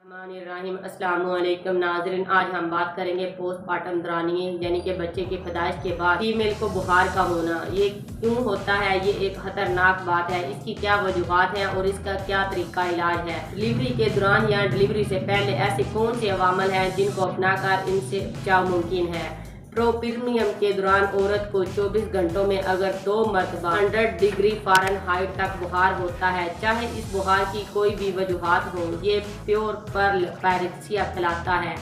अस्सलाम वालेकुम नाज़रीन, आज हम बात करेंगे पोस्टमार्टम दौरानिए यानी कि बच्चे की पैदाइश के बाद फीमेल को बुखार का होना। ये क्यों होता है? ये एक खतरनाक बात है। इसकी क्या वजूहात हैं और इसका क्या तरीका इलाज है? डिलीवरी के दौरान या डिलीवरी से पहले ऐसे कौन से अवामल हैं जिनको अपनाकर इनसे बचाव मुमकिन है? प्रोपीरियम के दौरान औरत को 24 घंटों में अगर 2 मरतबा 100 डिग्री फ़ारेनहाइट तक बुखार होता है, चाहे इस बुखार की कोई भी वजूहात हो, ये प्योर पर्ल पैरेक्सिया कहलाता है।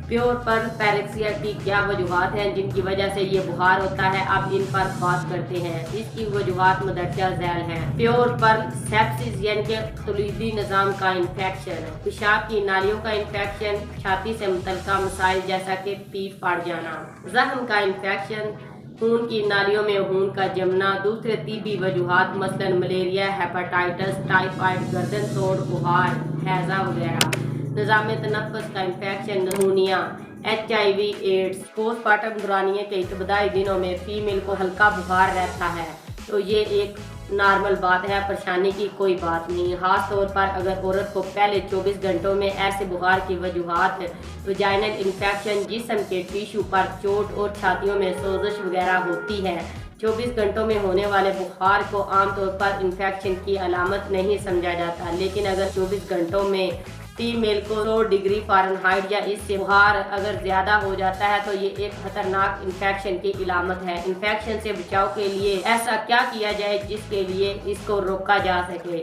प्योर पर्ल पैरेक्सिया की क्या वजूहात हैं जिनकी वजह से ये बुखार होता है? अब इन पर बात करते हैं। इसकी वजूहात मदरजा झैल हैं। प्योर पर्ल सेप्सिस यानी कि तौलीदी निज़ाम का इन्फेक्शन, पेशाब की नालियों का इन्फेक्शन, छाती से मुतल्लिका मसाइल जैसा कि पीठ फाट जाना, जख्म का इन्फेक्शन, खून की नालियों में खून का जमना, दूसरे तिब्बी वजूहात मसलन मलेरिया, हेपेटाइटिस, टाइफाइड, गर्दन तोड़ बुखार, हैजा वगैरह, निज़ाम तनफ़्फ़ुस का इन्फेक्शन, नमूनिया, HIV, एड्स। पोस्टमार्टम दौरानिए के इब्तदाई दिनों में फीमेल को हल्का बुखार रहता है तो ये एक नॉर्मल बात है, परेशानी की कोई बात नहीं। खास तौर पर अगर औरत को पहले 24 घंटों में ऐसे बुखार की वजूहात वजाइनल इन्फेक्शन, जिस्म के टिश्यू पर चोट और छातियों में सोजिश वगैरह होती है। 24 घंटों में होने वाले बुखार को आमतौर पर इन्फेक्शन की अलामत नहीं समझा जाता, लेकिन अगर 24 घंटों में फीमेल को 100 डिग्री फ़ारेनहाइट या इससे बुखार अगर ज़्यादा हो जाता है तो ये एक खतरनाक इन्फेक्शन की इलामत है। इन्फेक्शन से बचाव के लिए ऐसा क्या किया जाए जिसके लिए इसको रोका जा सके?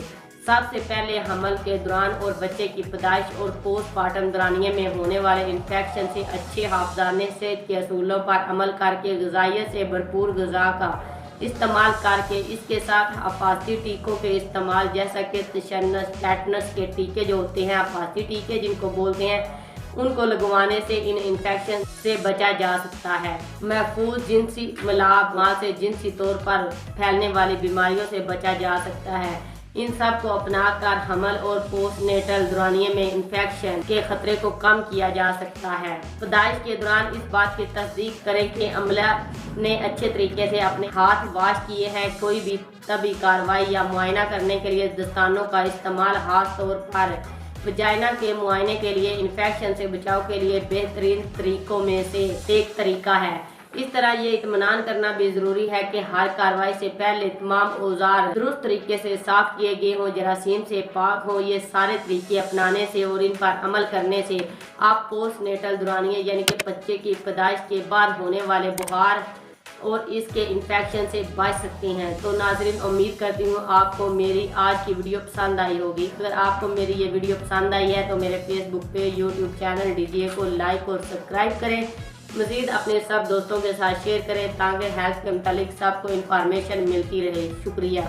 सबसे पहले हमल के दौरान और बच्चे की पैदाइश और पोस्टमार्टम दौरानिए में होने वाले इन्फेक्शन से अच्छे हाफजाने सेहत के असूलों पर अमल करके ग़िज़ाइयत से भरपूर ग़िज़ा का इस्तेमाल करके, इसके साथ अफासी टीकों के इस्तेमाल जैसा कि तशन्नुस, टेटनस के टीके जो होते हैं, अफासी टीके जिनको बोलते हैं, उनको लगवाने से इन इन्फेक्शन से बचा जा सकता है। महफूज जिनसी मिलाप माँ से जिनसी तौर पर फैलने वाली बीमारियों से बचा जा सकता है। इन सब को अपना कर हमल और पोस्टनेटल दौरानिए में इन्फेक्शन के खतरे को कम किया जा सकता है। पैदाइश के दौरान इस बात की तस्दीक करें कि अमला ने अच्छे तरीके से अपने हाथ वाश किए हैं। कोई भी तबी कार्रवाई या मुआयना करने के लिए दस्तानों का इस्तेमाल खास तौर पर वजाइना के मुआयने के लिए इन्फेक्शन से बचाव के लिए बेहतरीन तरीकों में से एक तरीका है। इस तरह ये इत्मीनान करना भी ज़रूरी है कि हर कार्रवाई से पहले तमाम औजार दुरुस्त तरीके से साफ़ किए गए हों, जरासीम से पाक हों। ये सारे तरीके अपनाने से और इन पर अमल करने से आप पोस्टनेटल दौरानिए यानी कि बच्चे की पैदाइश के बाद होने वाले बुखार और इसके इन्फेक्शन से बच सकते हैं। तो नाज़रीन, उम्मीद करती हूँ आपको मेरी आज की वीडियो पसंद आई होगी। अगर आपको मेरी ये वीडियो पसंद आई है तो मेरे फेसबुक पे, यूट्यूब चैनल DGA को लाइक और सब्सक्राइब करें। मज़ीद अपने सब दोस्तों के साथ शेयर करें ताकि हेल्थ के मुतालिक सबको इन्फॉर्मेशन मिलती रहे। शुक्रिया।